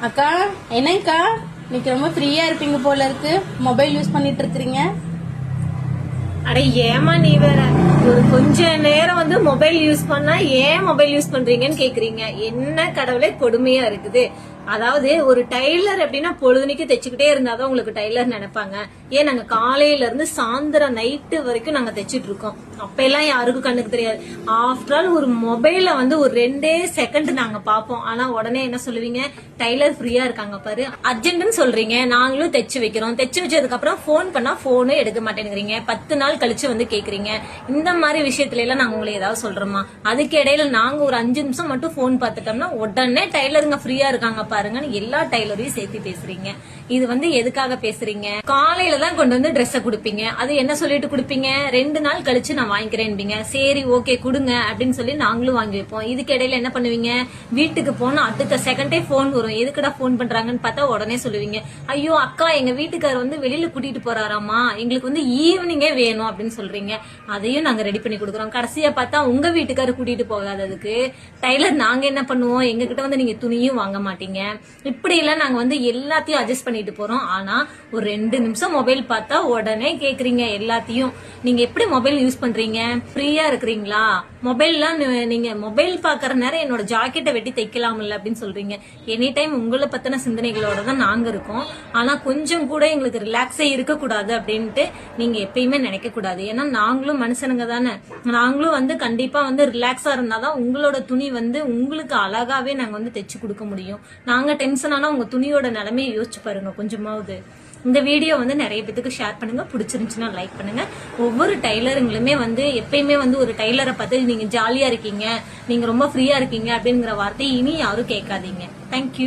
அக்கா என்னக்கா இன்னைக்கு ரொம்ப ஃப்ரீயா இருப்பீங்க போல இருக்கு, மொபைல் யூஸ் பண்ணிட்டு இருக்கீங்க. அட ஏமா நீ வேற ஒரு கொஞ்ச நேரம் வந்து மொபைல் யூஸ் பண்ணா ஏன் மொபைல் யூஸ் பண்றீங்கன்னு கேக்குறீங்க. என்ன கடவுளே கொடுமையா இருக்குது. அதாவது ஒரு டைலர் அப்படின்னா பொழுதுனிக்கு தைச்சுக்கிட்டே இருந்தாதான் உங்களுக்கு டைலர் நினைப்பாங்க. ஏன் நாங்க காலையில இருந்து சாயந்தரம் நைட்டு வரைக்கும் நாங்க தைச்சிட்டு இருக்கோம். அப்ப எல்லாம் யாருக்கும் கண்ணுக்கு தெரியாது. ஆஃப்டர் ஆல் ஒரு மொபைல வந்து ஒரு 2 செகண்ட் நாங்க பாப்போம். ஆனா உடனே என்ன சொல்லுவீங்க, டைலர் ஃப்ரீயா இருக்காங்க பாரு, அர்ஜென்ட்னு சொல்றீங்க. நாங்களும் தைச்சு வைக்கிறோம். தைச்சு வச்சதுக்கு அப்புறம் போன் பண்ணா போனே எடுக்க மாட்டேங்கிறீங்க. 10 நாள் கழிச்சு வந்து கேக்குறீங்க. இந்த மாதிரி விஷயத்துல எல்லாம் நாங்க உங்களை ஏதாவது சொல்றோமா? அதுக்கு இடையில நாங்க ஒரு 5 நிமிஷம் மட்டும் போன் பார்த்துட்டோம்னா உடனே டைலருங்க ஃப்ரீயா இருக்காங்க பாருங்கன்னு எல்லா டைலரையும் சேர்த்து பேசுறீங்க. இது வந்து எதுக்காக பேசுறீங்க? காலையில தான் கொண்டு வந்து ட்ரெஸ் கொடுப்பீங்க. அது என்ன சொல்லிட்டு கொடுப்பீங்க, 2 நாள் கழிச்சு நான் வாங்கிக்கிறேன்பீங்க. சரி ஓகே கொடுங்க அப்படின்னு சொல்லி நாங்களும் வாங்கி வைப்போம். இதுக்கு இடையில என்ன பண்ணுவீங்க, வீட்டுக்கு போனா அடுத்த செகண்டே போன் வரும். எதுக்குடா போன் பண்றாங்கன்னு பார்த்தா உடனே சொல்லுவீங்க, ஐயோ அக்கா எங்க வீட்டுக்காரர் வந்து வெளியில கூட்டிட்டு போறாராமா, எங்களுக்கு வந்து ஈவினிங்கே வேணும் அப்படின்னு சொல்றீங்க. அதையும் நாங்க ரெடி பண்ணி கொடுக்குறோம். கடைசியா பார்த்தா உங்க வீட்டுக்காரர் கூட்டிட்டு போகாததுக்கு டைலர் நாங்க என்ன பண்ணுவோம், எங்க கிட்ட வந்து நீங்க துணியும் வாங்க மாட்டீங்க. இப்படி எல்லாம் நாங்க வந்து எல்லாத்தையும் அட்ஜஸ்ட் பண்ணிட்டு போறோம். ஆனா ஒரு 2 நிமிஷம் மொபைல் பார்த்தா உடனே கேக்குறீங்க எல்லாத்தையும். நீங்க எப்படி மொபைல் யூஸ் பண்றீங்க? ஃப்ரீயா இருக்கிறீங்களா? மொபைல்லாம் நீங்க மொபைல் பாக்குற நேரம் என்னோட ஜாக்கெட்டை வெட்டி தைக்கலாம்ல அப்படின்னு சொல்றீங்க. எனி டைம் உங்களை பத்தின சிந்தனைகளோட தான் நாங்க இருக்கோம். ஆனா கொஞ்சம் கூட எங்களுக்கு ரிலாக்ஸே இருக்க கூடாது அப்படின்ட்டு நீங்க எப்பயுமே நினைக்க கூடாது. ஏன்னா நாங்களும் மனுஷனுங்க தானே. நாங்களும் வந்து கண்டிப்பா வந்து ரிலாக்ஸா இருந்தாதான் உங்களோட துணி வந்து உங்களுக்கு அழகாவே நாங்க வந்து தைச்சு கொடுக்க முடியும். நாங்க டென்ஷன் ஆனா உங்க துணியோட நிலைமையை யோசிச்சு பாருங்க கொஞ்சமாவது. இந்த வீடியோ வந்து நிறைய பேத்துக்கு ஷேர் பண்ணுங்க. பிடிச்சிருந்துச்சுன்னா லைக் பண்ணுங்க. ஒவ்வொரு டைலருங்களுமே வந்து எப்பயுமே வந்து ஒரு டைலரை பார்த்து நீங்க ஜாலியா இருக்கீங்க, நீங்க ரொம்ப ஃப்ரீயா இருக்கீங்க அப்படிங்கிற வார்த்தையை இனி யாரும் கேட்காதீங்க. தேங்க்யூ.